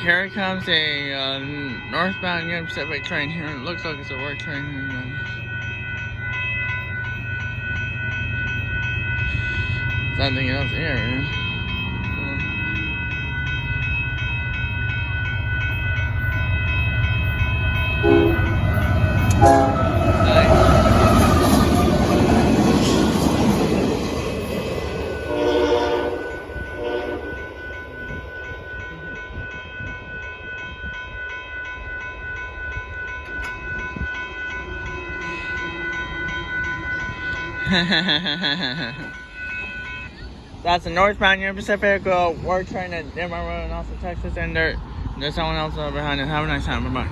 here comes a Northbound Union Pacific train here. It looks like it's a work train here. Something else here. That's the Northbound Union Pacific work train at Dittmar Road in Austin, Texas, and there's someone else behind it. Have a nice time. Bye-bye.